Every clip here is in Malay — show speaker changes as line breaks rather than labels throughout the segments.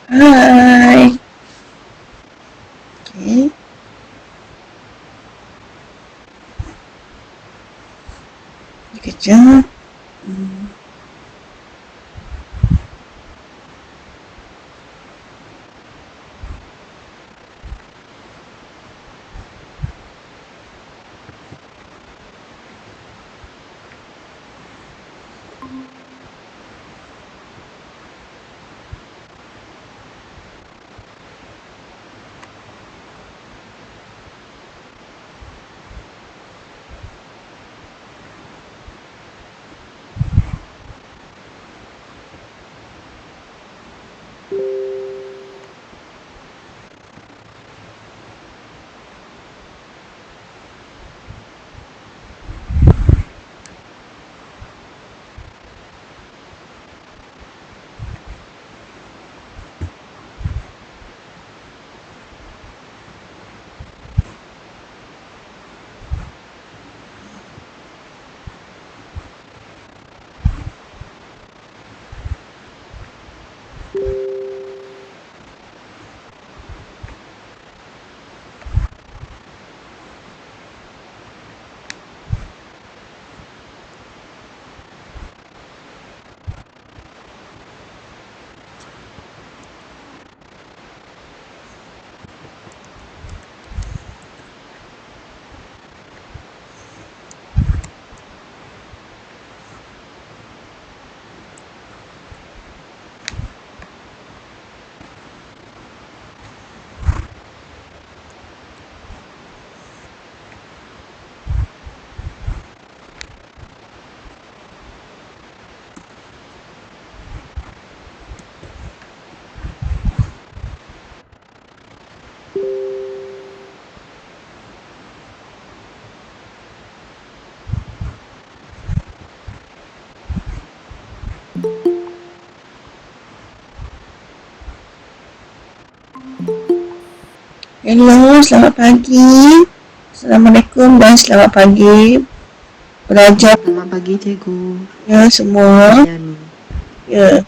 Hai. Okay. Sekejap. Hello, selamat pagi. Assalamualaikum dan selamat pagi. Pelajar
Selamat pagi, cikgu.
ya semua.
Yani.
Ya.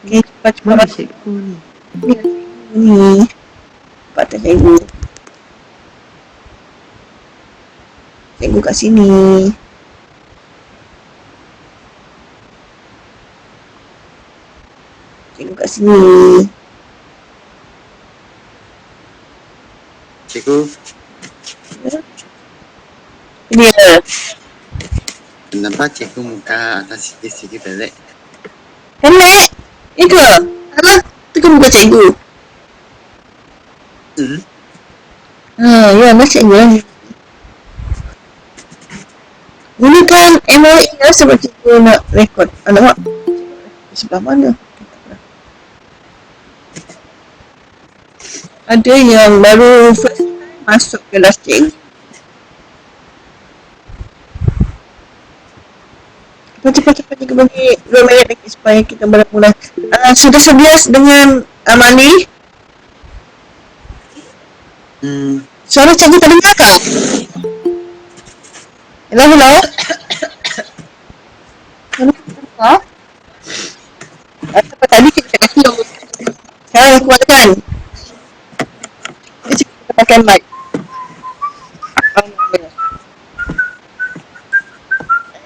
Okay, cepat-cepat
Mana
masuk
cikgu ni?
ni. Cepat cikgu. Cikgu kat sini. Cikgu kat sini.
Cikgu,
Ya. Ya.
kenapa cikgu muka atas sikit-sikit pelik?
Pendek. Itu. Alah, tu kan bukan cikgu.
Hmm?
Ya, macam cikgu lah. Gunakan MOE ya sebab cikgu nak rekod. Alamak. Di sebelah mana? Ada yang baru first time masuk kelas cikgu. Cepat-cepat cikgu bagi 2 minit lagi supaya kita mula-mula. Sudah sedia dengan Mali? Suara cikgu tak dengar kah? Hello, hello? Suara cikgu tak dengar? Sebab tadi cikgu cakap hello. Sekarang aku katakan. Cikgu kena pakai mic.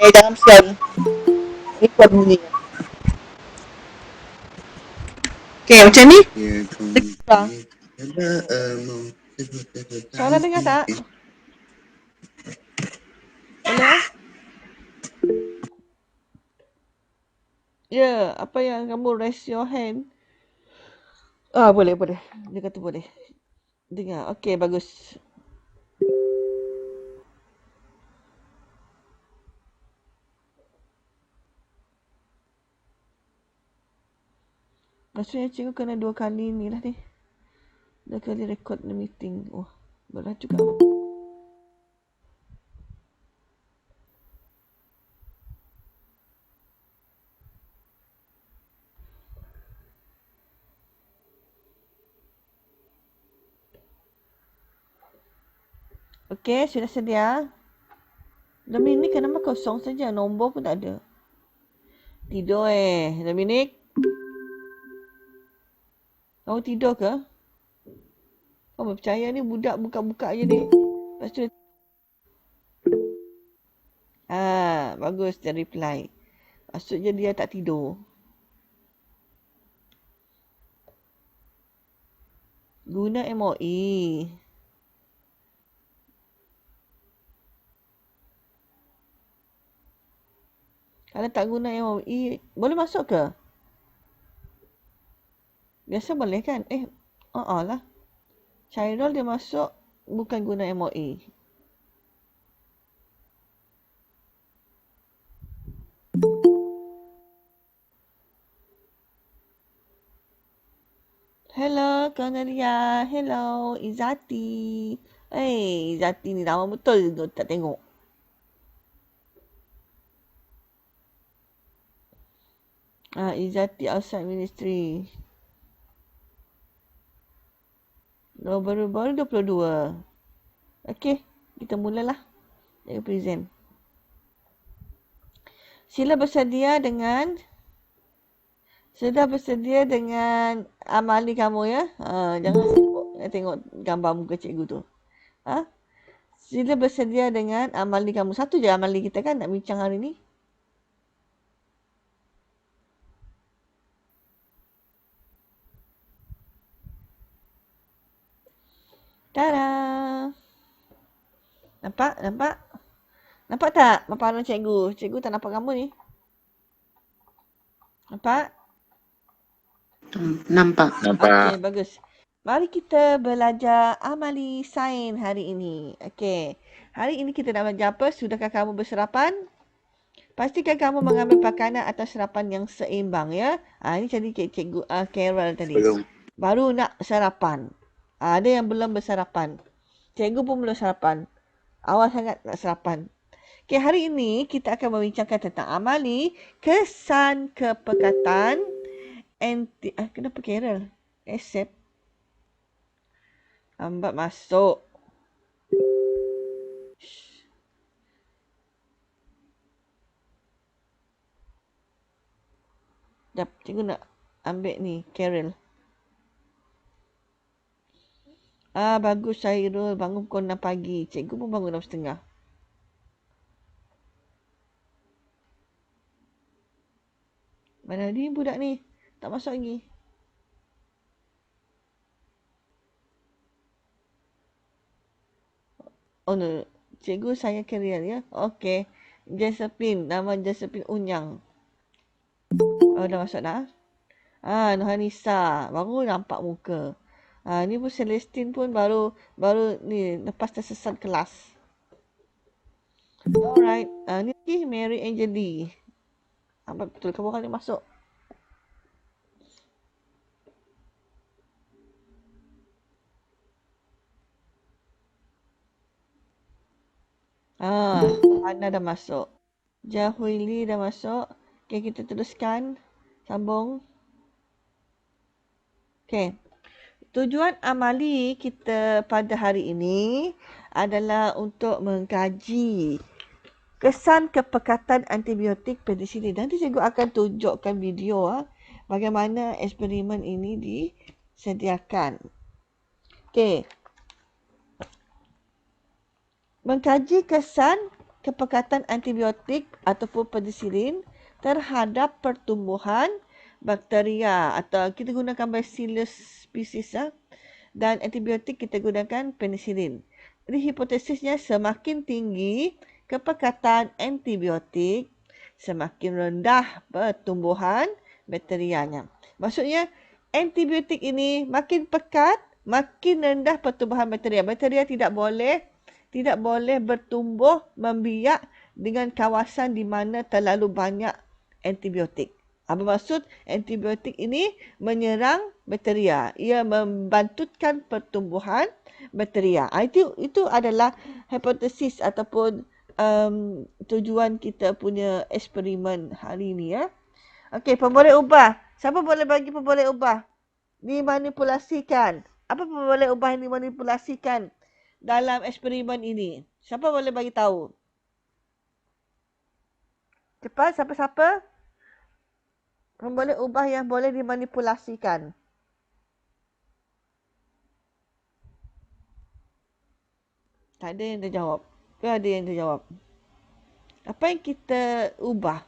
Jangan sial. Rekod bunyinya. Okay, macam ni? Dengar. Suara dengar tak? Hello? Ya, apa yang kamu raise your hand? Boleh, boleh. Dia kata boleh. Dengar. Okey, bagus. Maksudnya cikgu kena 2 kali ni lah ni. 2 kali record the meeting. Oh, berat juga. Okey, sudah sedia? Domain ni kenapa kosong saja? Nombor pun tak ada. Tidur Dominic? Kamu tidur ke? Kamu percaya ni budak buka-buka je ni. Lepas tu bagus dia reply. Maksudnya dia tak tidur. Guna MOE. Kalau tak guna MOE, boleh masuk ke? Biasa boleh kan? Lah. Chairol dia masuk bukan guna MOE. Hello, Cornelia. Hello, Izzati. Izzati ni lama betul tak tengok. Izzati outside ministry. Baru 22. Okey, kita mulalah. Saya present. Sila bersedia dengan amali kamu ya. Jangan sibuk tengok gambar muka cikgu tu. Sila bersedia dengan amali kamu. Satu je amali kita kan nak bincang hari ni. Tada! Nampak? Nampak tak paparan cikgu? Cikgu tak nampak kamu ni. Nampak?
Nampak.
Okey, bagus. Mari kita belajar amali sains hari ini. Okey. Hari ini kita nak belajar apa? Sudahkah kamu bersarapan? Pastikan kamu mengambil makanan atau sarapan yang seimbang ya. Ini jadi cikgu Carol tadi.
Belum.
Baru nak sarapan. Ada yang belum bersarapan. Cikgu pun belum sarapan. Awal sangat nak sarapan. Okay, hari ini kita akan membincangkan tentang amali kesan kepekatan kenapa Carol? Accept. Lambat masuk. Sekejap, cikgu nak ambil ni, Carol. Bagus Syairul, bangun pukul 6 pagi. Cikgu pun bangun 6.30. Mana ni budak ni? Tak masuk lagi. Oh no, cikgu saya Carol ya. Okey. Josephine, nama Josephine Unyang. Oh, dah masuk dah. Nurhanisa, baru nampak muka. Ni pun Celestine pun baru ni lepas tersesat kelas. Alright. Ni lagi Mary Angeli. Betul kamu kali masuk. Hana dah masuk. Jahuili dah masuk. Okay, kita teruskan. Sambung. Okay. Tujuan amali kita pada hari ini adalah untuk mengkaji kesan kepekatan antibiotik penisilin. Nanti cikgu akan tunjukkan video bagaimana eksperimen ini disediakan. Okey. Mengkaji kesan kepekatan antibiotik ataupun penisilin terhadap pertumbuhan bakteria atau kita gunakan Bacillus species dan antibiotik kita gunakan penisilin. Jadi hipotesisnya semakin tinggi kepekatan antibiotik, semakin rendah pertumbuhan bakterianya. Maksudnya antibiotik ini makin pekat, makin rendah pertumbuhan bakteria. Bakteria tidak boleh bertumbuh membiak dengan kawasan di mana terlalu banyak antibiotik. Apa maksud? Antibiotik ini menyerang bakteria. Ia membantutkan pertumbuhan bakteria. Itu adalah hipotesis ataupun tujuan kita punya eksperimen hari ini ya. Okey, pemboleh ubah. Siapa boleh bagi pemboleh ubah? Dimanipulasikan. Apa pemboleh ubah yang dimanipulasikan dalam eksperimen ini? Siapa boleh bagi tahu? Cepat, siapa-siapa? Boleh ubah yang boleh dimanipulasikan. Tak ada yang terjawab. Ke ada yang terjawab? Apa yang kita ubah?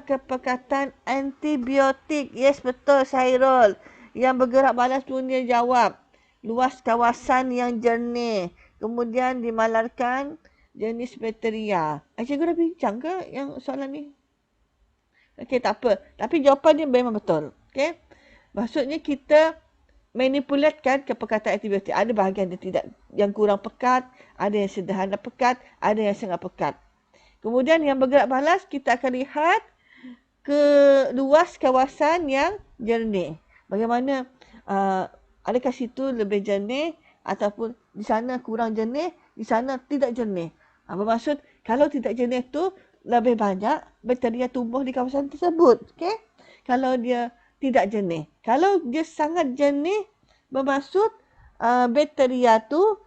Kepekatan antibiotik. Yes, betul Syairul. Yang bergerak balas pun dia jawab. Luas kawasan yang jernih. Kemudian dimalarkan jenis bakteria. Cikgu dah bincang ke yang soalan ni? Okey, tak apa. Tapi jawapan dia memang betul. Okey. Maksudnya kita manipulatekan kepekatan antibiotik. Ada bahagian yang tidak, yang kurang pekat, ada yang sederhana pekat, ada yang sangat pekat. Kemudian yang bergerak balas, kita akan lihat ke luas kawasan yang jernih. Bagaimana adakah situ lebih jernih ataupun di sana kurang jernih, di sana tidak jernih. Bermaksud kalau tidak jernih tu lebih banyak bakteria tumbuh di kawasan tersebut. Okay? Kalau dia tidak jernih. Kalau dia sangat jernih, bermaksud bakteria tu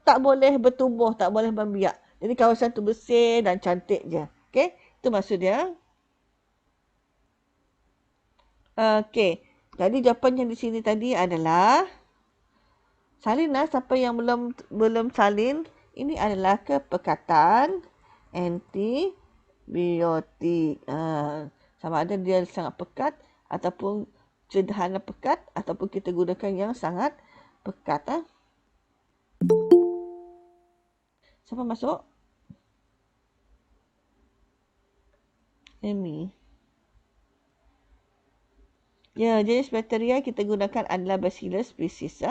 tak boleh bertumbuh, tak boleh membiak. Jadi kawasan tu bersih dan cantik je. Okey, itu maksud dia. Okey. Jadi jawapan yang di sini tadi adalah salinlah siapa yang belum salin, ini adalah kepekatan antibiotik. Sama ada dia sangat pekat ataupun sederhana pekat ataupun kita gunakan yang sangat pekat. Siapa masuk? Amy. Ya, jenis bakteria kita gunakan adalah Bacillus species.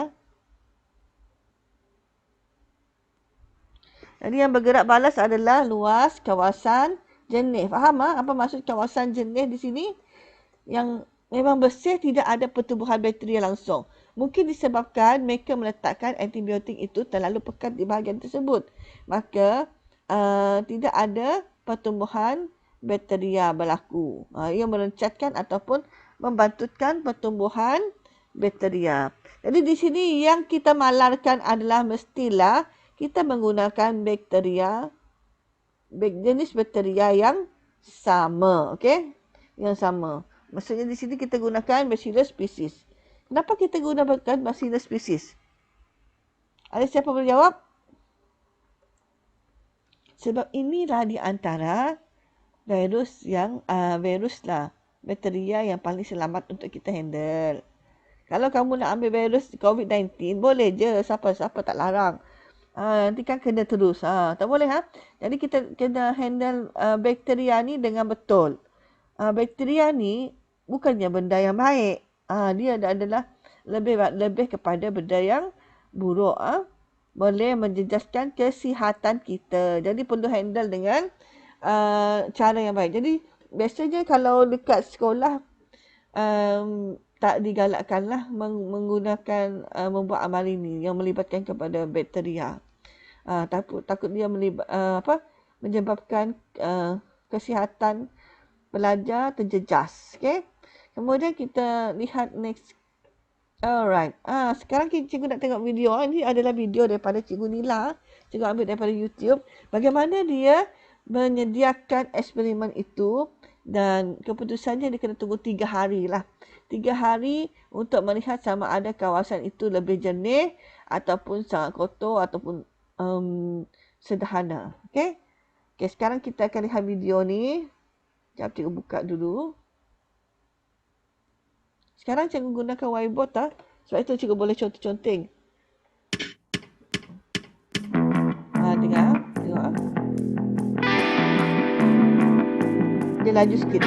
Jadi yang bergerak balas adalah luas kawasan jernih. Faham apa maksud kawasan jernih di sini? Yang memang bersih, tidak ada pertumbuhan bakteria langsung. Mungkin disebabkan mereka meletakkan antibiotik itu terlalu pekat di bahagian tersebut. Maka tidak ada pertumbuhan bakteria berlaku. Ia merencatkan ataupun membantutkan pertumbuhan bakteria. Jadi di sini yang kita malarkan adalah mestilah kita menggunakan jenis bakteria yang sama. Okey? Yang sama. Maksudnya di sini kita gunakan Bacillus species. Kenapa kita gunakan Bacillus species? Ada siapa boleh jawab? Sebab inilah di antara bakteria yang paling selamat untuk kita handle. Kalau kamu nak ambil virus COVID-19, boleh je. Siapa tak larang. Nanti kan kena terus. Tak boleh. Jadi kita kena handle bakteria ni dengan betul. Bakteria ni bukannya benda yang baik. Dia adalah lebih kepada benda yang buruk. Boleh menjejaskan kesihatan kita. Jadi perlu handle dengan cara yang baik. Jadi biasanya kalau dekat sekolah tak digalakkanlah menggunakan membuat amal ini yang melibatkan kepada bakteria. Takut dia menyebabkan kesihatan pelajar terjejas. Okay? Kemudian kita lihat next. Alright. Sekarang cikgu nak tengok video. Ini adalah video daripada Cikgu Nila. Cikgu ambil daripada YouTube. Bagaimana dia menyediakan eksperimen itu dan keputusannya dia kena tunggu 3 hari lah. 3 hari untuk melihat sama ada kawasan itu lebih jernih ataupun sangat kotor ataupun sederhana. Okay? Okay, sekarang kita akan lihat video ni. Sekejap cikgu buka dulu. Sekarang cikgu gunakan whiteboard lah. Sebab itu cikgu boleh conteng-conteng. Dengar. Tengok. Dia laju sikit.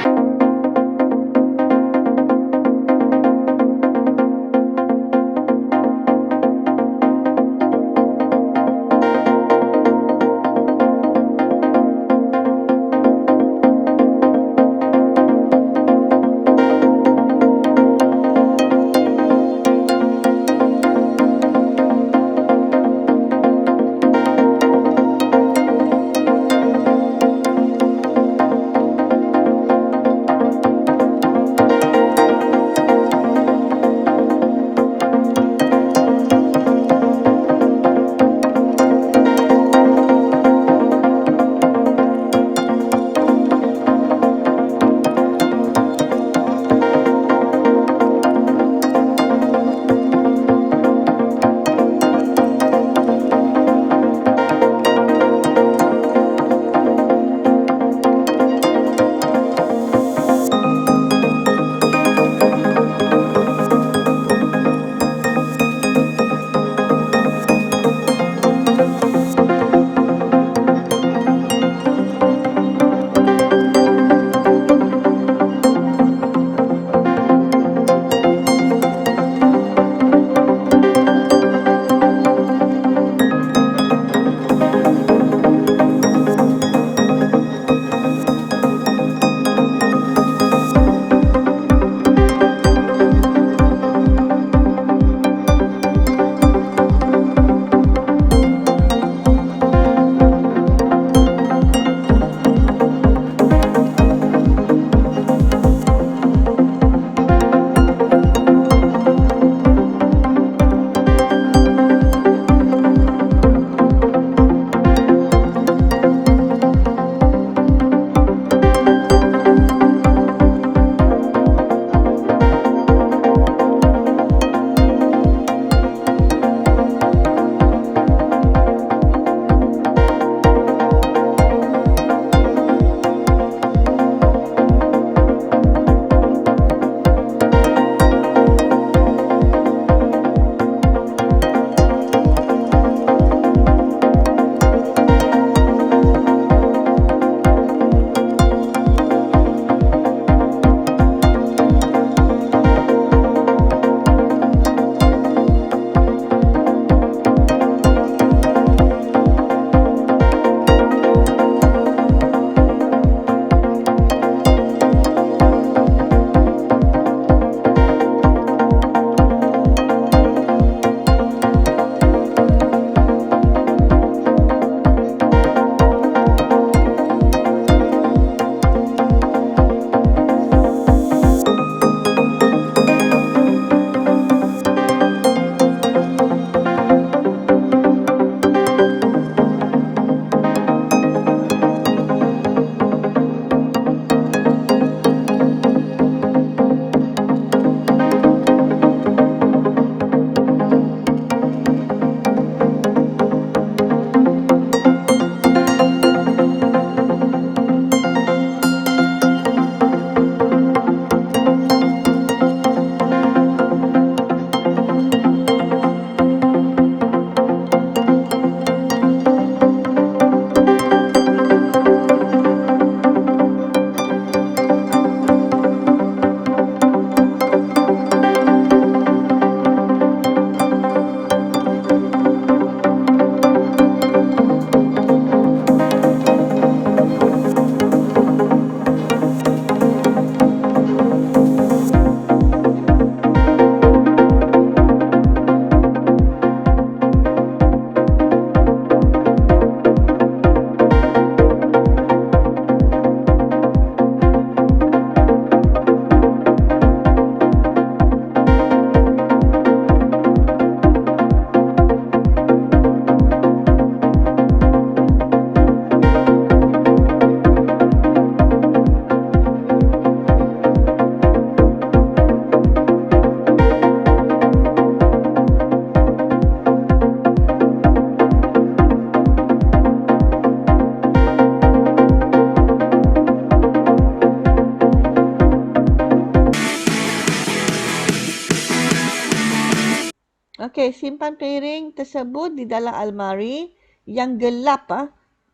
Okey, simpan piring tersebut di dalam almari yang gelap.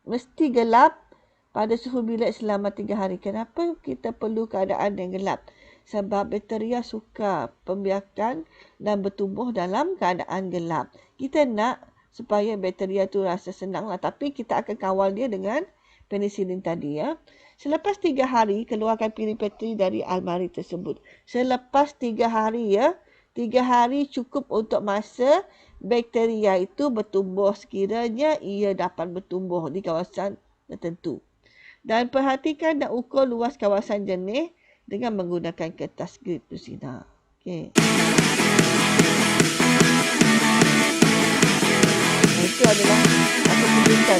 Mesti gelap pada suhu bilik selama 3 hari. Kenapa kita perlu keadaan yang gelap? Sebab bakteria suka pembiakan dan bertumbuh dalam keadaan gelap. Kita nak supaya bakteria tu rasa senang lah. Tapi kita akan kawal dia dengan penisilin tadi. Selepas 3 hari, keluarkan piring petri dari almari tersebut. Selepas 3 hari 3 hari cukup untuk masa bakteria itu bertumbuh sekiranya ia dapat bertumbuh di kawasan tertentu. Dan perhatikan dan ukur luas kawasan jernih dengan menggunakan kertas grip Lucina. Okey. Itu adalah apa penjelasan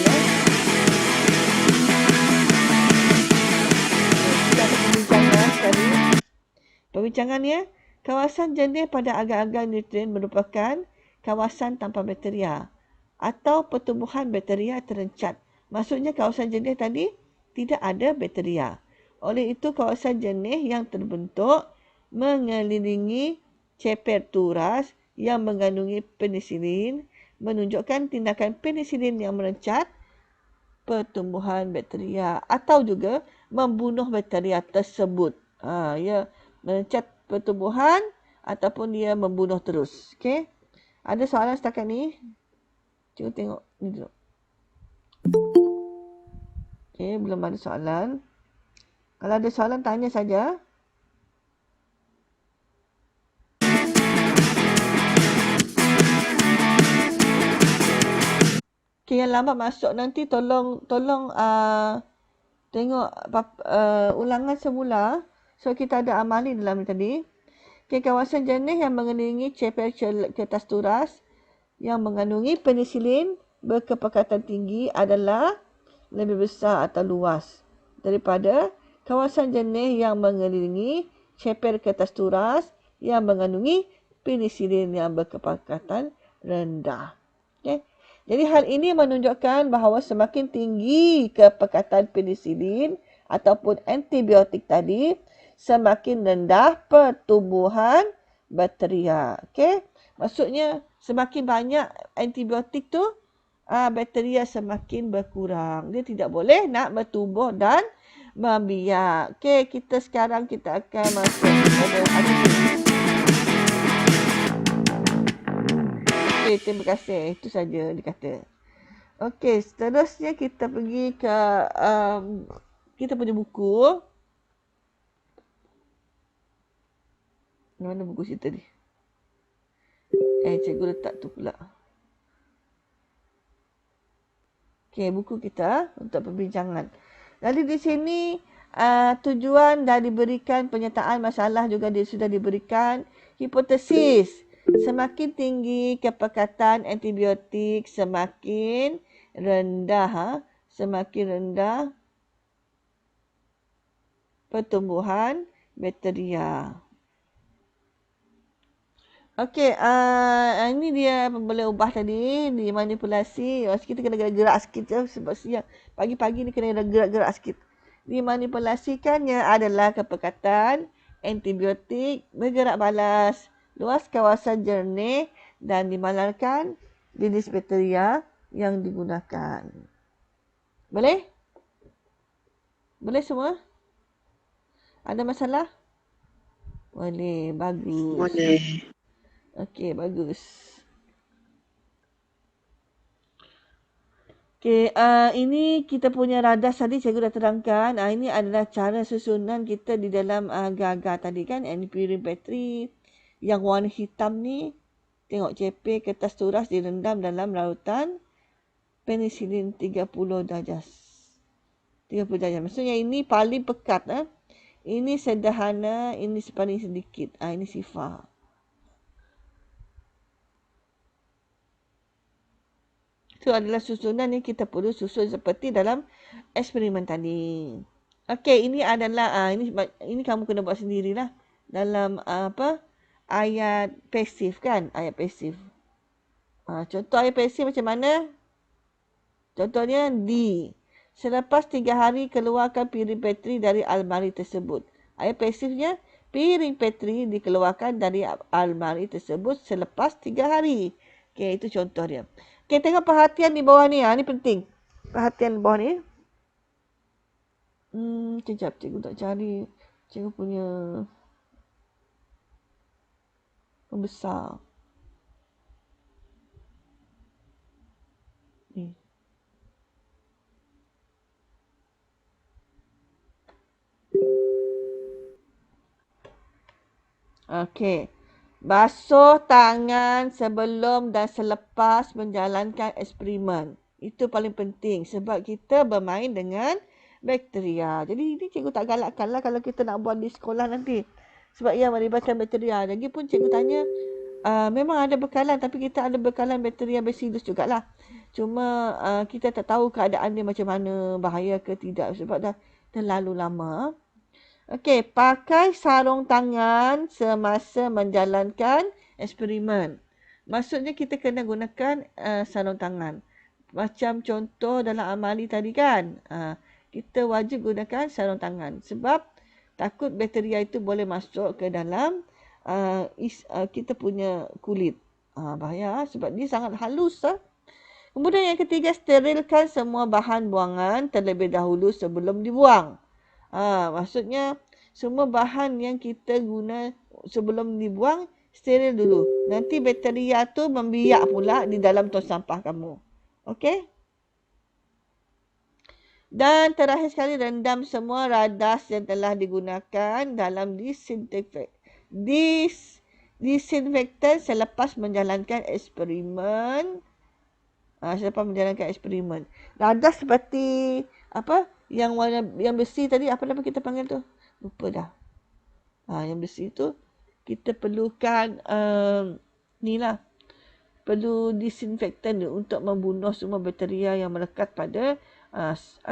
Kita ada perbincangan tadi. Perbincangannya, kawasan jernih pada agar-agar nutrien merupakan kawasan tanpa bakteria atau pertumbuhan bakteria terencat. Maksudnya kawasan jernih tadi tidak ada bakteria. Oleh itu, kawasan jernih yang terbentuk mengelilingi ceper turas yang mengandungi penisilin menunjukkan tindakan penisilin yang merencat pertumbuhan bakteria atau juga membunuh bakteria tersebut. Ia merencat pertumbuhan ataupun dia membunuh terus. Okey. Ada soalan setakat ni? Cuba tengok ni dulu. Okey, belum ada soalan. Kalau ada soalan, tanya saja. Okey, yang lambat masuk nanti tolong tengok ulangan semula. So, kita ada amali dalam ni tadi. Okey, kawasan jernih yang mengelilingi ceper kertas turas yang mengandungi penisilin berkepekatan tinggi adalah lebih besar atau luas daripada kawasan jernih yang mengelilingi ceper kertas turas yang mengandungi penisilin yang berkepekatan rendah. Okay. Jadi hal ini menunjukkan bahawa semakin tinggi kepekatan penisilin ataupun antibiotik tadi, semakin rendah pertumbuhan bakteria. Okay. Maksudnya semakin banyak antibiotik tu, bakteria semakin berkurang. Dia tidak boleh nak bertumbuh dan membiak. Okey, kita akan masuk kepada hadis. Okey, terima kasih. Itu saja dikata. Okey, seterusnya kita pergi ke kita punya buku. Mana buku cerita ni? Cikgu letak tu pula. Okey, buku kita untuk perbincangan. Lalu di sini tujuan dah diberikan, penyertaan masalah juga sudah diberikan. Hipotesis, semakin tinggi kepekatan antibiotik, semakin rendah pertumbuhan bakteria. Okey, ini dia boleh ubah tadi, dimanipulasi. Kita kena gerak sikit je sebab siang. Pagi-pagi ni kena gerak-gerak sikit. Dimanipulasikannya adalah kepekatan antibiotik bergerak balas, luas kawasan jernih dan dimalarkan jenis bakteria yang digunakan. Boleh? Boleh semua? Ada masalah? Boleh, bagus.
Boleh.
Okey, bagus. Okey, ini kita punya radas tadi cikgu dah terangkan. Ini adalah cara susunan kita di dalam gagar tadi kan. Piring bateri yang warna hitam ni. Tengok ceper kertas turas direndam dalam lautan penisilin 30 darjah. 30 darjah. Maksudnya ini paling pekat. Ini sederhana, ini paling sedikit. Ini sifar. Itu adalah susunan yang kita perlu susun seperti dalam eksperimen tadi. Okey, ini adalah ini kamu kena buat sendirilah dalam ayat pasif kan? Ayat pasif. Contoh ayat pasif macam mana? Contohnya D. Selepas 3 hari keluarkan piring bateri dari almari tersebut. Ayat pasifnya Piring petri dikeluarkan dari almari tersebut selepas 3 hari. Okey, itu contoh dia. Okey, tengok perhatian di bawah ni. Ni penting. Perhatian di bawah ni. Sekejap, cikgu tak cari. Cikgu punya pembesar. Ni. Okey. Basuh tangan sebelum dan selepas menjalankan eksperimen. Itu paling penting sebab kita bermain dengan bakteria. Jadi ini cikgu tak galakkan lah kalau kita nak buat di sekolah nanti. Sebab ia melibatkan bakteria. Lagipun cikgu tanya, memang ada bekalan tapi kita ada bekalan bakteria bacillus jugalah. Cuma kita tak tahu keadaan dia macam mana, bahaya ke tidak sebab dah terlalu lama. Okey, pakai sarung tangan semasa menjalankan eksperimen. Maksudnya kita kena gunakan sarung tangan. Macam contoh dalam amali tadi kan. Kita wajib gunakan sarung tangan. Sebab takut bakteria itu boleh masuk ke dalam kita punya kulit. Bahaya sebab dia sangat halus. Kemudian yang ketiga, sterilkan semua bahan buangan terlebih dahulu sebelum dibuang. Maksudnya semua bahan yang kita guna sebelum dibuang steril dulu. Nanti bakteria tu membiak pula di dalam tong sampah kamu. Okey? Dan terakhir sekali, rendam semua radas yang telah digunakan dalam disinfektan selepas menjalankan eksperimen. Selepas menjalankan eksperimen. Radas seperti apa? Yang warna yang besi tadi, apa nama kita panggil tu? Lupa dah. Yang besi tu kita perlukan ni lah. Perlu disinfektan untuk membunuh semua bakteria yang melekat pada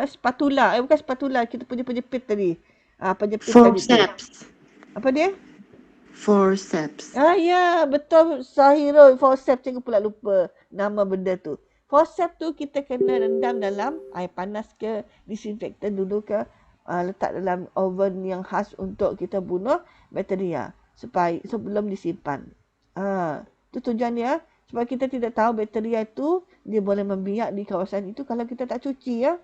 spatula. Bukan spatula, kita punya penjepit tadi. Penjepit tadi tu. Apa dia?
Forceps.
Ya, betul Sahirul. Forceps, cikgu pula lupa nama benda tu. Forceps tu kita kena rendam dalam air panas ke, disinfektan dulu ke, letak dalam oven yang khas untuk kita bunuh bakteria supaya sebelum disimpan. Itu tujuan dia. Sebab kita tidak tahu bakteria itu dia boleh membiak di kawasan itu kalau kita tak cuci ya.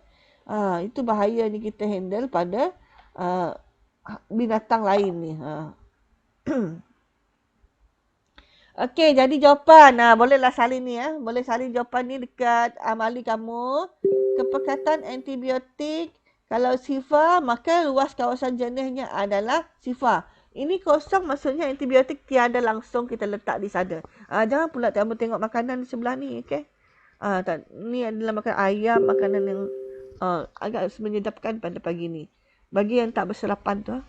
Itu bahaya ni kita handle pada binatang lain ni. Okey, jadi jawapan. Bolehlah salin ni ya. Boleh salin jawapan ni dekat amali kamu. Kepekatan antibiotik kalau sifar, maka luas kawasan jenisnya adalah sifar. Ini kosong maksudnya antibiotik tiada langsung kita letak di sana. Jangan pula kamu tengok makanan di sebelah ni, okey? Ni adalah makan ayam, makanan yang agak menyedapkan pada pagi ni. Bagi yang tak berserapan tu,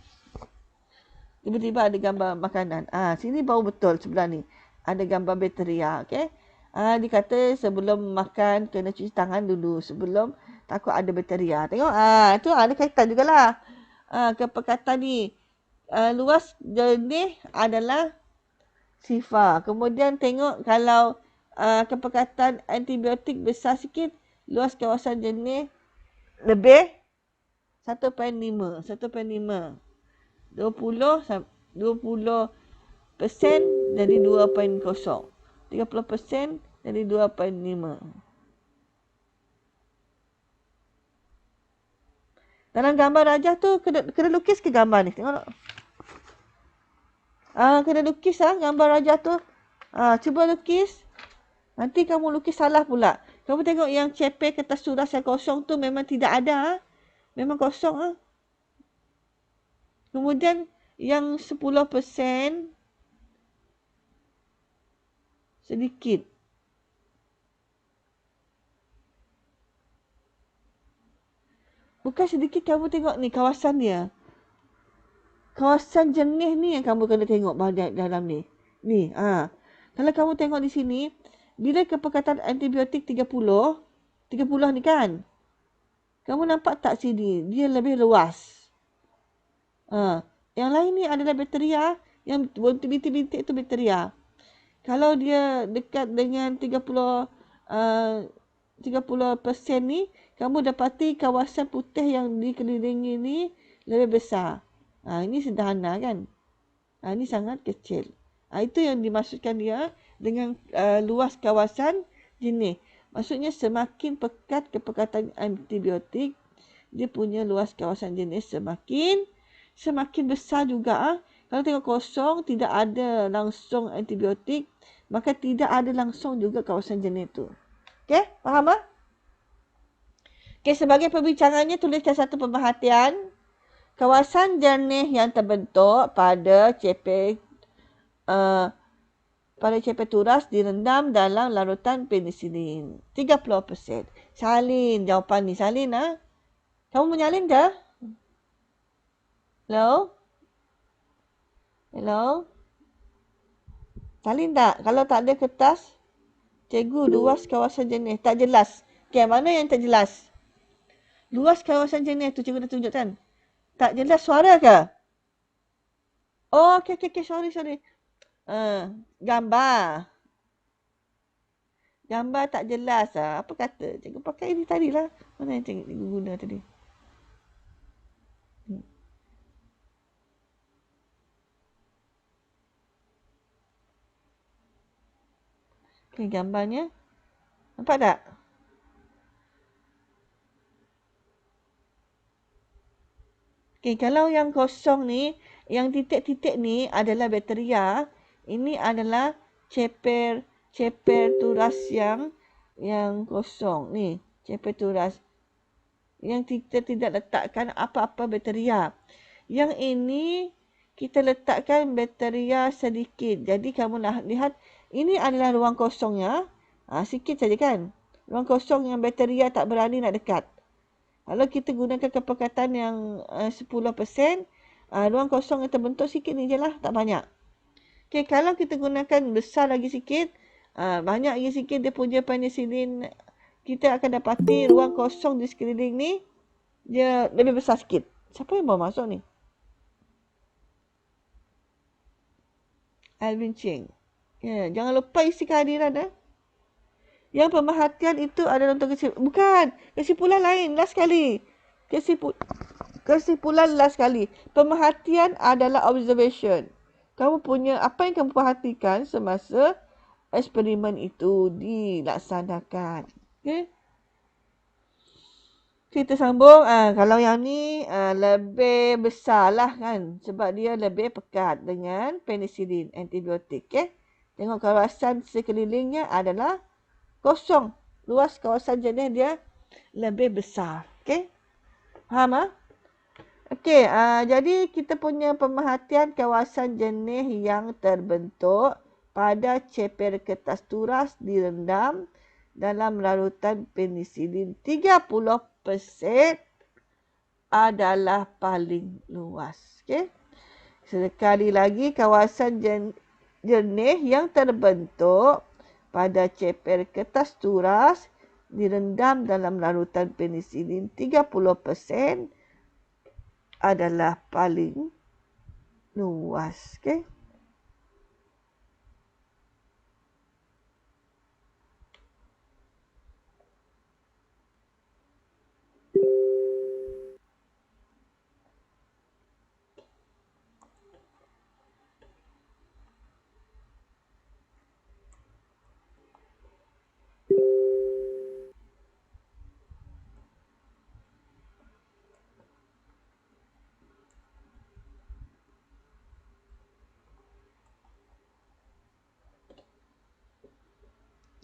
tiba-tiba ada gambar makanan. Sini bau betul sebelah ni. Ada gambar bakteria, okey? Dia kata sebelum makan kena cuci tangan dulu sebelum takut ada bakteria. Tengok, tu ada kaitan jugalah. Kepekatan ni. Luas jenis adalah sifar. Kemudian tengok kalau kepekatan antibiotik besar sikit, luas kawasan jenis lebih 1.5. 20% dari 2.0. 30% dari 2.5. Dalam gambar rajah tu kena lukis ke gambar ni? Tengok tak? Kena lukis gambar rajah tu. Cuba lukis. Nanti kamu lukis salah pula. Kamu tengok yang ceper kertas suras yang kosong tu memang tidak ada. Memang kosong. Kemudian yang 10% sedikit. Bukan sedikit, kamu tengok ni kawasan dia. Kawasan jenis ni yang kamu kena tengok dalam ni. Ni, kalau kamu tengok di sini, bila kepekatan antibiotik 30 ni kan. Kamu nampak tak sini? Dia lebih luas. Yang lain ni adalah bakteria. Yang bintik-bintik tu bakteria. Kalau dia dekat dengan 30% ni, kamu dapati kawasan putih yang dikelilingi ni lebih besar. Ini sederhana kan? Ini sangat kecil. Itu yang dimaksudkan dia dengan luas kawasan jenis. Maksudnya semakin pekat kepekatan antibiotik, dia punya luas kawasan jenis semakin besar juga. Kalau tengok kosong, tidak ada langsung antibiotik, maka tidak ada langsung juga kawasan jenis itu. Okey, faham tak? Okey, sebagai perbincangannya tuliskan satu pemerhatian. Kawasan jernih yang terbentuk pada ceper turas direndam dalam larutan penisilin. 30%. Salin jawapan ni. Salin ah. Kamu menyalin ke? Hello? Hello? Salin tak? Kalau tak ada kertas, cikgu luas kawasan jenis. Tak jelas. Okey, mana yang tak jelas? Luas kawasan jenis tu cikgu dah tunjukkan. Tak jelas suara ke? Oh, okey. Sorry. Gambar. Gambar tak jelas lah. Apa kata? Cikgu pakai ini tadi lah. Mana yang cikgu guna tadi? Okey, gambarnya. Nampak tak? Okey, kalau yang kosong ni, yang titik-titik ni adalah bakteria. Ini adalah ceper turas yang kosong ni, ceper turas yang kita tidak letakkan apa-apa bakteria. Yang ini kita letakkan bakteria sedikit. Jadi kamu lihat ini adalah ruang kosongnya. Sikit saja kan. Ruang kosong yang bakteria tak berani nak dekat. Kalau kita gunakan kepekatan yang 10%, ruang kosong yang terbentuk sikit ni je lah, tak banyak. Okay, kalau kita gunakan besar lagi sikit, banyak lagi sikit dia punya penicillin, kita akan dapati ruang kosong di sekeliling ni, dia lebih besar sikit. Siapa yang bawa masuk ni? Alvin Cheng. Ya, jangan lupa isi kehadiran. Yang pemerhatian itu adalah untuk bukan. Kesimpulan lain. Last sekali. Kesimpulan last sekali. Pemerhatian adalah observation. Kamu punya apa yang kamu perhatikan semasa eksperimen itu dilaksanakan. Okay? Kita sambung. Kalau yang ni lebih besar lah kan. Sebab dia lebih pekat dengan penicillin, antibiotik. Okay? Tengok kawasan sekelilingnya adalah kosong. Luas kawasan jenis dia lebih besar. Okay? Faham ah? Okey, jadi kita punya pemerhatian kawasan jenis yang terbentuk pada ceper kertas turas direndam dalam larutan penisilin 30% adalah paling luas. Okey. Sekali lagi, kawasan jenis yang terbentuk pada ceper kertas turas direndam dalam larutan penisilin 30% adalah paling luas. Okay?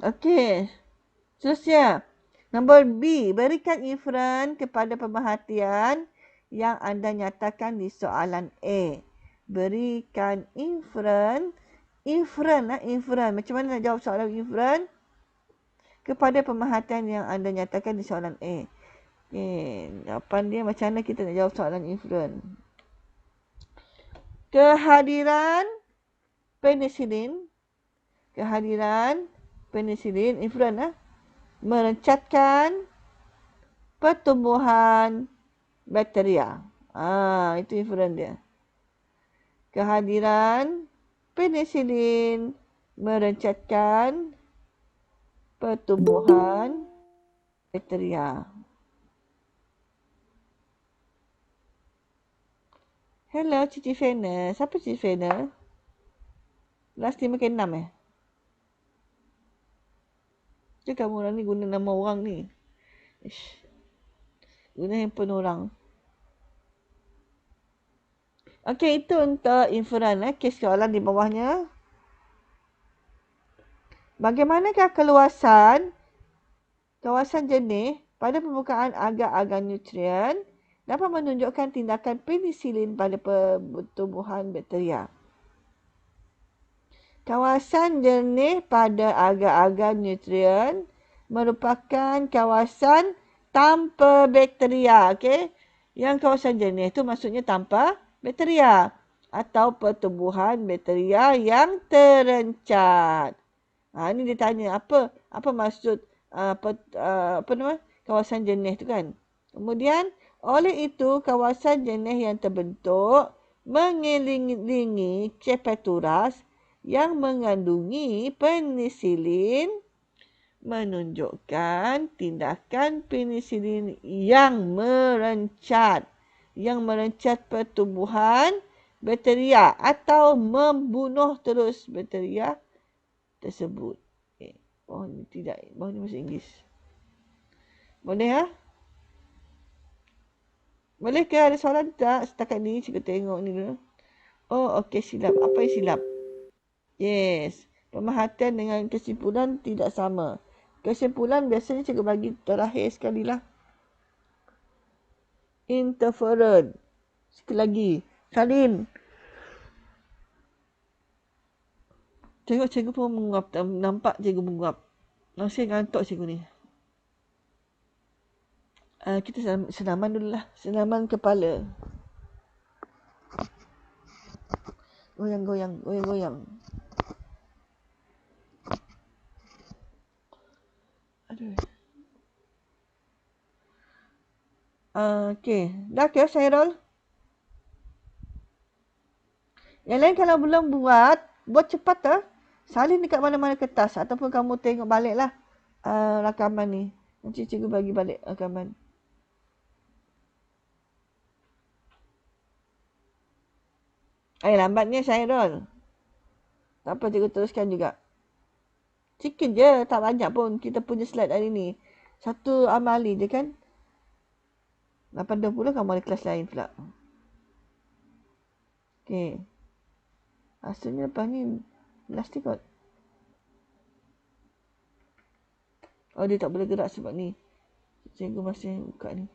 Okey. Seterusnya. Nombor B. Berikan inferan kepada pemerhatian yang anda nyatakan di soalan A. Berikan inferan. Macam mana nak jawab soalan inferan? Kepada pemerhatian yang anda nyatakan di soalan A. Okay. Jawapan dia macam mana kita nak jawab soalan inferan? Kehadiran penicillin. Inferan merencatkan pertumbuhan bakteria. Itu inferan dia. Kehadiran penicillin merencatkan pertumbuhan bakteria. Hello, Cici Fena. Siapa Cici Fena? Last ni makin 6 eh? Macam kamu orang ni guna nama orang ni. Ish. Guna handphone orang. Okey, itu untuk inferan. Okey, soalan di bawahnya. Bagaimanakah kawasan jenis pada permukaan agar-agar nutrien dapat menunjukkan tindakan penisilin pada pertumbuhan bakteria? Kawasan jenis pada agar-agar nutrien merupakan kawasan tanpa bakteria. Okey? Yang kawasan jenis itu maksudnya tanpa bakteria atau pertumbuhan bakteria yang terencat. Ini dia tanya apa maksud kawasan jenis tu kan. Kemudian oleh itu kawasan jenis yang terbentuk mengelilingi Cephalosporus yang mengandungi penisilin menunjukkan tindakan penisilin yang merencat pertumbuhan bakteria atau membunuh terus bakteria tersebut. Okay. Oh, ni tidak. Oh, ni bahasa Inggeris. Boleh ha? Boleh ke ada soalan tak? Setakat ni cikgu tengok ni dulu. Oh, okey, silap. Apa yang silap? Yes. Pemerhatian dengan kesimpulan tidak sama. Kesimpulan biasanya cikgu bagi terakhir sekali lah. Interferon. Sekali lagi. Salin. Tengok cikgu pun menguap. Nampak cikgu menguap. Masih ngantuk cikgu ni. Kita senaman dulu lah. Senaman kepala. Goyang-goyang. Aduh. Okey. Dah ke Syairul? Yang lain kalau belum buat cepat tak? Salin dekat mana-mana kertas. Ataupun kamu tengok balik lah rakaman ni. Nanti cikgu bagi balik rakaman. Lambatnya Syairul. Tak apa, cikgu teruskan juga. Sikit je, tak banyak pun kita punya slide hari ni. Satu amali je kan. 8.20 kamu ada kelas lain pula. Okey. Asalnya lepas ni last ni kot. Oh, dia tak boleh gerak sebab ni. Cikgu masih buka ni.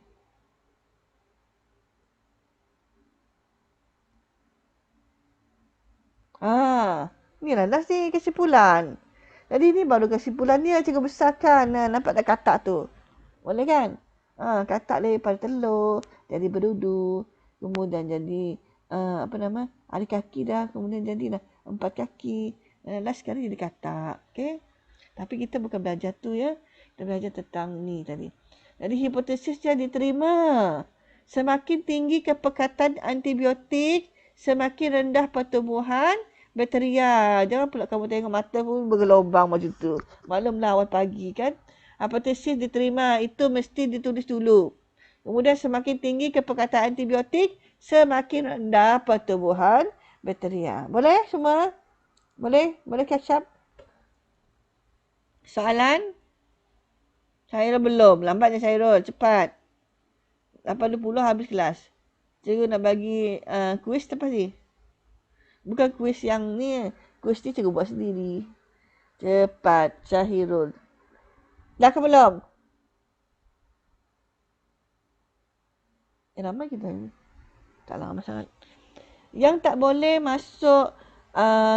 Ni lah last ni kesimpulan. Jadi ni baru kesimpulan dia cikgu besarkan. Nampak tak katak tu? Boleh kan? Katak daripada telur, jadi berdudu. Kemudian jadi, ada kaki dah. Kemudian jadilah 4 kaki. Last sekali jadi katak. Okay? Tapi kita bukan belajar tu ya. Kita belajar tentang ni tadi. Jadi hipotesis dia diterima. Semakin tinggi kepekatan antibiotik, semakin rendah pertumbuhan bakteria. Jangan pula kamu tengok mata pun bergelobang macam tu. Maklumlah awal pagi kan. Hipotesis diterima. Itu mesti ditulis dulu. Kemudian semakin tinggi kepekatan antibiotik, semakin rendah pertumbuhan bakteria. Boleh semua? Boleh? Boleh catch up? Soalan? Syairul belum. Lambatnya Syairul. Cepat. 8.20 habis kelas. Cikgu nak bagi kuis lepas ni. Bukan kuis yang ni. Kuis ni cikgu buat sendiri. Cepat Syairul. Dah ke belum? Ramai kita ni. Tak lama sangat. Yang tak boleh masuk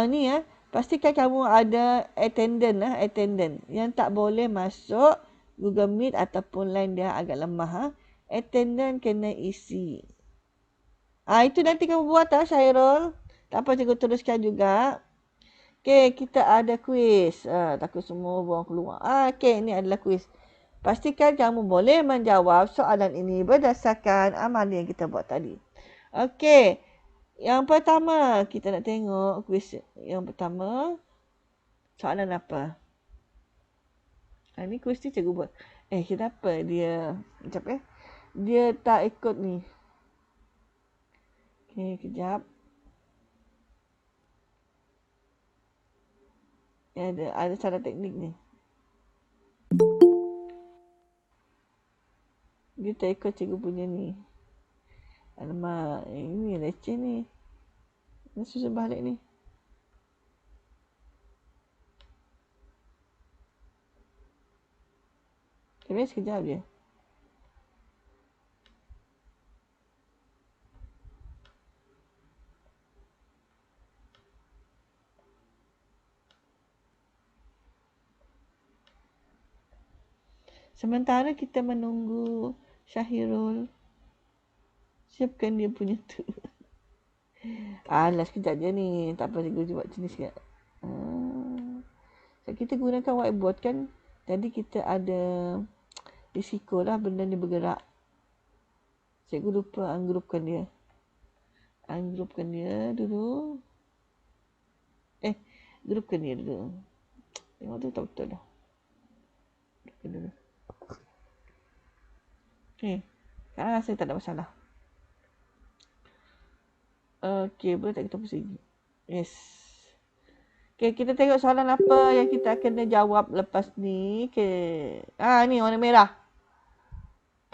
ni pastikan kamu ada attendant. Yang tak boleh masuk Google Meet ataupun line dia agak lemah. Attendant kena isi. Itu nanti kamu buat Syairul. Tak apa, cikgu teruskan juga. Okey, kita ada kuis. Takut semua buang keluar. Okey, ini adalah kuis. Pastikan kamu boleh menjawab soalan ini berdasarkan amalan yang kita buat tadi. Okey. Yang pertama, kita nak tengok kuis yang pertama. Soalan apa? Ini kuis ni cikgu buat. Kenapa dia... Sekejap Dia tak ikut ni. Okey, kejap. Ada salah teknik ni. Dia tak ikut cikgu punya ni. Alamak, ini leceh ni. Ini susah balik ni. Kira sekejap je. Sementara kita menunggu Syahirul siapkan dia punya tu. Alah, sekejap je ni. Tak apa, cikgu buat sini sikit. So, kita gunakan whiteboard kan. Jadi kita ada risiko lah benda ni bergerak. Cikgu lupa ungroupkan dia. Ungroupkan dia dulu. Groupkan dia dulu. Tengok tu tak betul dah. Groupkan dulu. Okay. Sekarang rasa tak ada masalah. Okay, boleh tak kita pusing? Yes. Okay, kita tengok soalan apa yang kita kena jawab lepas ni. Okay. Ni warna merah.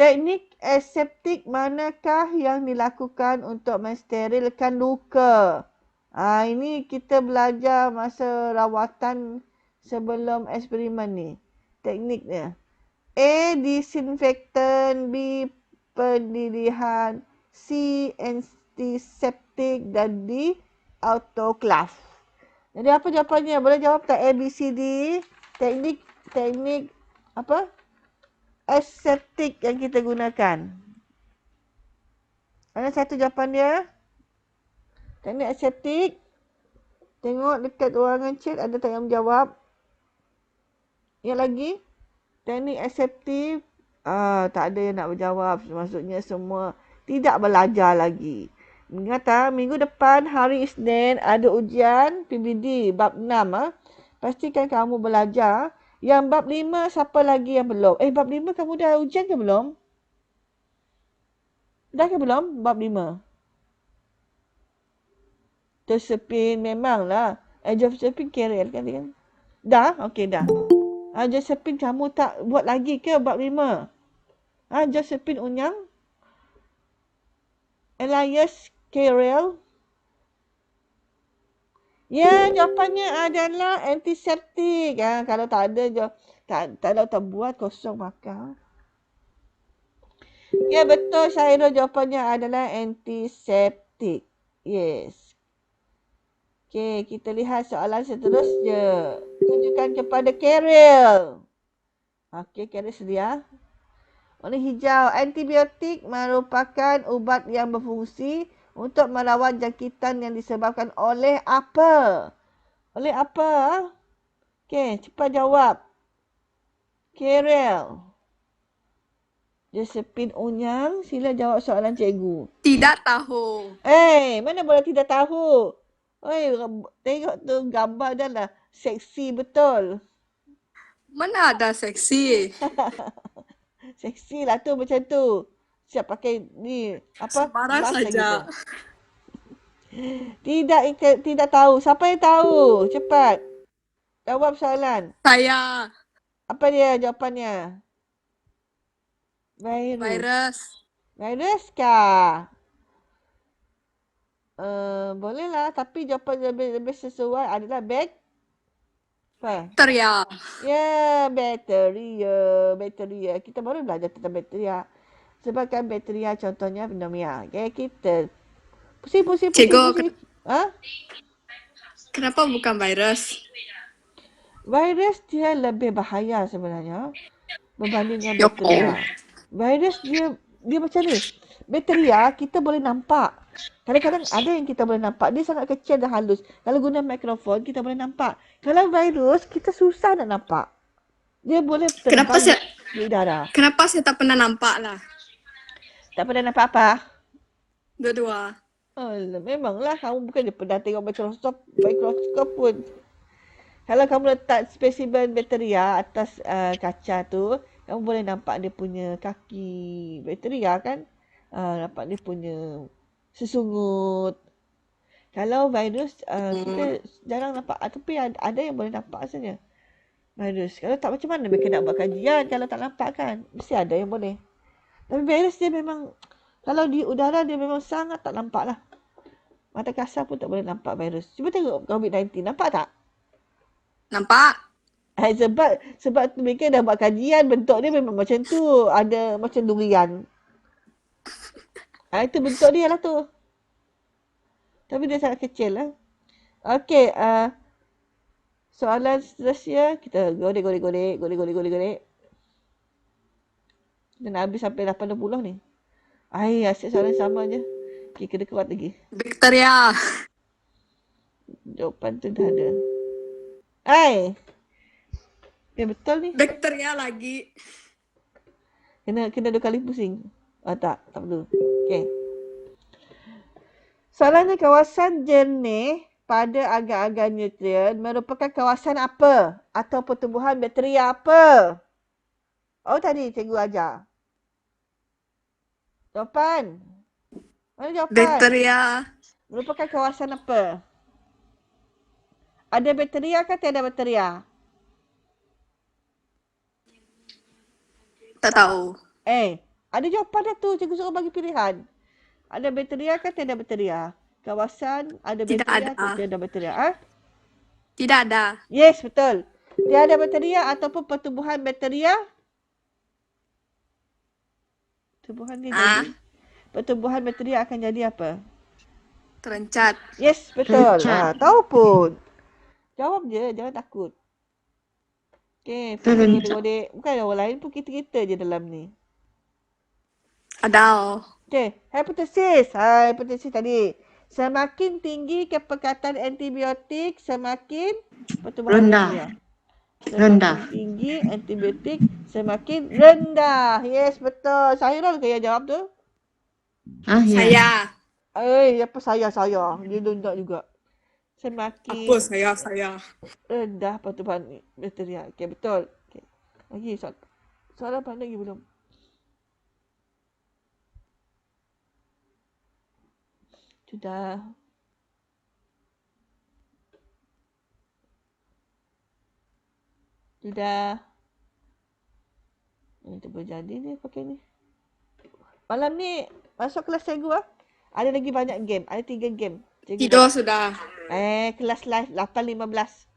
Teknik aseptik manakah yang dilakukan untuk mensterilkan luka? Ini kita belajar masa rawatan sebelum eksperimen ni. Tekniknya. A. Disinfektan. B. Pendilihan. C. Antiseptik. Dan D. Autoclave. Jadi apa jawapannya? Boleh jawab tak? A, B, C, D. Teknik apa? Aseptik yang kita gunakan. Ada satu jawapan dia. Teknik aseptik. Tengok dekat ruangan chat ada tak yang menjawab. Yang lagi? Teknik aseptik. Tak ada yang nak berjawab. Maksudnya semua tidak belajar lagi. Ingat minggu depan hari Isnin ada ujian PBD bab 6. Pastikan kamu belajar. Yang bab 5 siapa lagi yang belum? Bab 5 kamu dah ujian ke belum? Dah ke belum bab 5? Josephine memanglah. Josephine Kerel kan? Dah? Okey dah. Josephine kamu tak buat lagi ke bab 5? Josephine Unyang? Elias Kerel? Ya, jawapannya adalah antiseptik. Kalau tak ada, tak buat kosong makan. Ya, betul Syairul, jawapannya adalah antiseptik. Yes. Okey, kita lihat soalan seterusnya. Tunjukkan kepada Kerel. Okey, Kerel sedia. Warna hijau, antibiotik merupakan ubat yang berfungsi untuk merawat jangkitan yang disebabkan oleh apa? Oleh apa? Okey, cepat jawab. Kerel. Josephine Unyang, sila jawab soalan cikgu.
Tidak tahu.
Mana boleh tidak tahu? Tengok tu gambar dah lah. Seksi betul.
Mana ada seksi?
Seksi lah tu macam tu. Siap pakai ni. Apa?
Sembarang saja.
Tidak tahu. Siapa yang tahu? Cepat. Jawab soalan.
Saya.
Apa dia jawapannya?
Virus.
Virus kah? Bolehlah, tapi jawapan lebih sesuai adalah
Bakteria.
Ya, bakteria. Kita baru belajar tentang bakteria. Sebabkan bakteria contohnya pneumonia. Okay, kita pusing.
Cikgu, kenapa bukan virus?
Virus dia lebih bahaya sebenarnya berbanding dengan bakteria. Virus dia macam ni. Bakteria kita boleh nampak. Kadang-kadang ada yang kita boleh nampak. Dia sangat kecil dan halus. Kalau guna mikrofon, kita boleh nampak. Kalau virus, kita susah nak nampak. Dia boleh terbang di udara.
Kenapa saya tak pernah nampak lah?
Tak pernah nampak apa?
Dua-dua.
Memanglah kamu bukan dia pernah tengok mikroskop pun. Kalau kamu letak spesimen bakteria atas kaca tu, kamu boleh nampak dia punya kaki bakteria kan? Nampak dia punya sesungut. Kalau virus
Hmm.
kita jarang nampak, tapi ada yang boleh nampak saja virus. Kalau tak macam mana mereka nak buat kajian kalau tak nampak kan? Mesti ada yang boleh. Tapi virus dia memang kalau di udara dia memang sangat tak nampak lah. Mata kasar pun tak boleh nampak virus. Cuba tengok COVID-19, nampak tak?
Nampak?
Sebab tu mereka dah buat kajian, bentuk dia memang macam tu. Ada macam durian. Itu bentuk dia lah tu. Tapi dia sangat kecil lah. Okey, soalan seterusnya kita golek. Kita nak habis sampai 8.20 ni. Asyik soalan sama je. Okay, kena kuat lagi.
Bakteria.
Jawapan tu dah ada. Betul ni.
Bakteria lagi.
Kena 2 kali pusing. Tak perlu. Okay. Soalannya, kawasan jernih pada agar-agar nutrien merupakan kawasan apa? Atau pertumbuhan bakteria apa? Tadi cikgu ajar. Jawapan. Mana jawapan?
Bakteria.
Merupakan kawasan apa? Ada bakteria ke tiada bakteria?
Tak tahu.
Ada jawapan dah tu. Cikgu suruh bagi pilihan. Ada bakteria ke tiada bakteria? Kawasan ada
Tidak
bakteria
ada.
atau tiada bakteria?
Tidak ada.
Yes, betul. Tiada bakteria ataupun pertumbuhan bakteria? Pertumbuhan bakteria akan jadi apa?
Terencat.
Yes, betul. Tahu pun. Jawab je, jangan takut. Okay, godek-godek. Bukan orang lain pun kita-kita je dalam ni.
Ada.
Okay, hipotesis tadi. Semakin tinggi kepekatan antibiotik, semakin pertumbuhan bakteria. Semakin tinggi antibiotik, semakin rendah. Yes, betul. Syairul ke yang jawab tu?
Saya.
Apa saya? Dia rendah juga. Semakin
Apa saya?
rendah pertumbuhan bakteria. Okay, betul. Okay. Lagi soalan apa lagi belum? Sudah. Ini tu berjadi ni pakai ni. Malam ni masuk kelas cikgu Ada lagi banyak game. Ada 3 game. Cikgu
Tidur sudah.
Kelas live 8.15.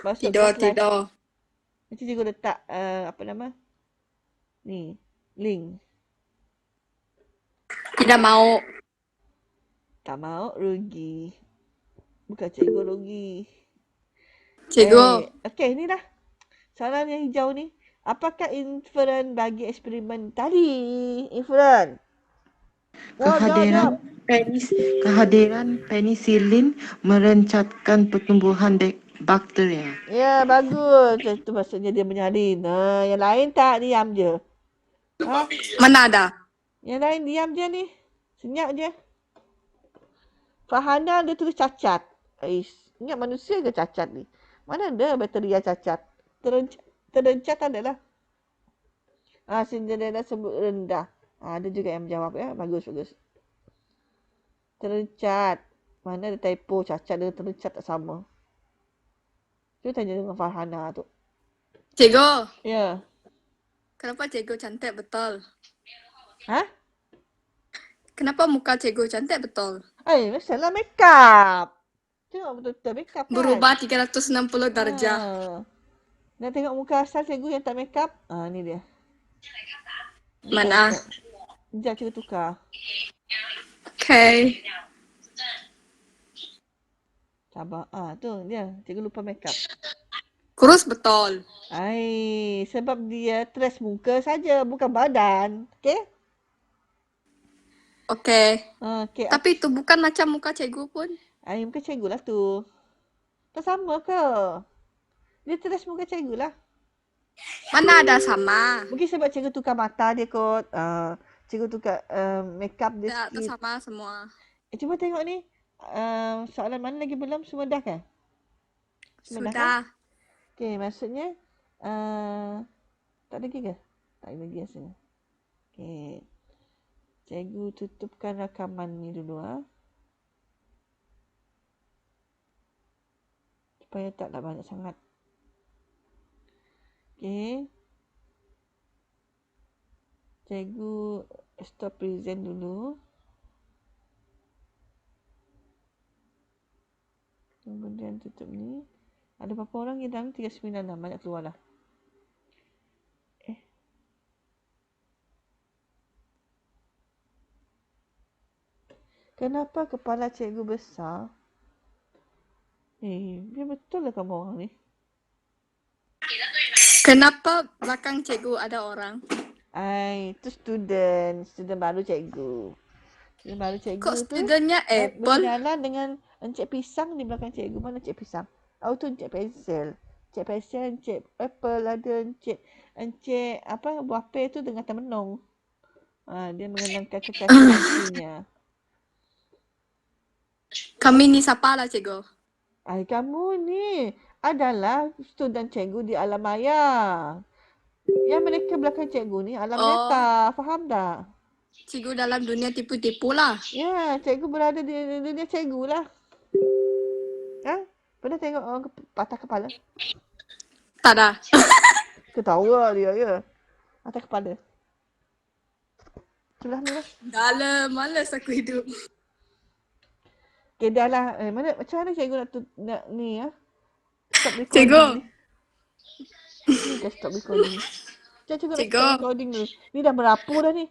Masuk
Tidur.
kelas live. Nanti cikgu letak apa nama? Ni, link.
Tidak mau.
Tak mau, rugi. Bukan cikgu rugi.
Cikgu.
Okey, ni dah. Soalan yang hijau ni. Apakah inferen bagi eksperimen tadi? Inferen.
Kehadiran penisilin merencatkan pertumbuhan bakteria.
Ya, bagus. Itu maksudnya dia menyalin. Yang lain tak, diam je.
Mana ada?
Yang lain diam je ni. Senyap je. Fahana dia tulis cacat. Ingat manusia ke cacat ni? Mana ada bakteria cacat? Terencat adalah. Cinderella sebut rendah. Ada juga yang menjawab ya. Bagus. Terencat. Mana ada typo cacat dengan terencat tak sama. Cuba tanya dengan Farhana tu.
Cikgu.
Ya.
Kenapa cikgu cantik betul?
Kenapa
muka cikgu cantik betul?
Masalah makeup. Tengok betul-betul makeup kan.
Berubah 360 darjah.
Nak tengok muka asal cikgu yang tak makeup? Ni dia.
Mana?
Sekejap cikgu tukar.
Okay.
Sabar. Tu dia. Cikgu lupa makeup.
Kurus betul.
Sebab dia tres muka saja, bukan badan. Okay?
Okay. Tapi itu bukan macam muka cikgu pun.
Muka cikgu lah tu. Tak sama ke? Dia tres muka cikgu lah.
Mana ada sama?
Mungkin sebab cikgu tukar mata dia kot. Cikgu tukar makeup dia
sikit. Tak sama semua.
Cuba tengok ni. Soalan mana lagi belum? Semua dah kan?
Sudah.
Kan? Okay, maksudnya tak lagi ke? Tak lagi rasanya. Okay. Cikgu tutupkan rakaman ni dulu supaya taklah banyak sangat. Okey. Cikgu stop present dulu. Kemudian tutup ni. Ada berapa orang ni dalam? 39 dah. Banyak keluar lah. Kenapa kepala cikgu besar? Dia betul lah kamu orang ni.
Kenapa belakang cikgu ada orang?
Itu student baru cikgu. Student baru cikgu
Kok
tu
studentnya Apple?
berjalan dengan encik pisang di belakang cikgu. Mana encik pisang? Oh tu encik pensel. Encik pensel, encik apple ada, encik apa buah pir tu dengan temenung. Dia mengenangkan kekasih hatinya.
Kami ni siapa lah cikgu?
Kamu ni adalah student cikgu di alam maya. Yang mereka belakang cikgu ni alam nyata. Faham tak?
Cikgu dalam dunia tipu-tipu lah.
Ya, cikgu berada di dunia cikgu lah. Pernah tengok orang patah kepala?
Tak ada.
Ketawa dia, ya. Patah kepala. Sebelah ni lah.
Dalam, malas aku hidup.
Okay, dah lah. Macam mana cikgu nak ni ya? Stop recording
Cikgu.
ni. Ni kan stop recording ni. Cikgu nak
Cikgu.
stop recording dulu. Ni dah merapu dah ni.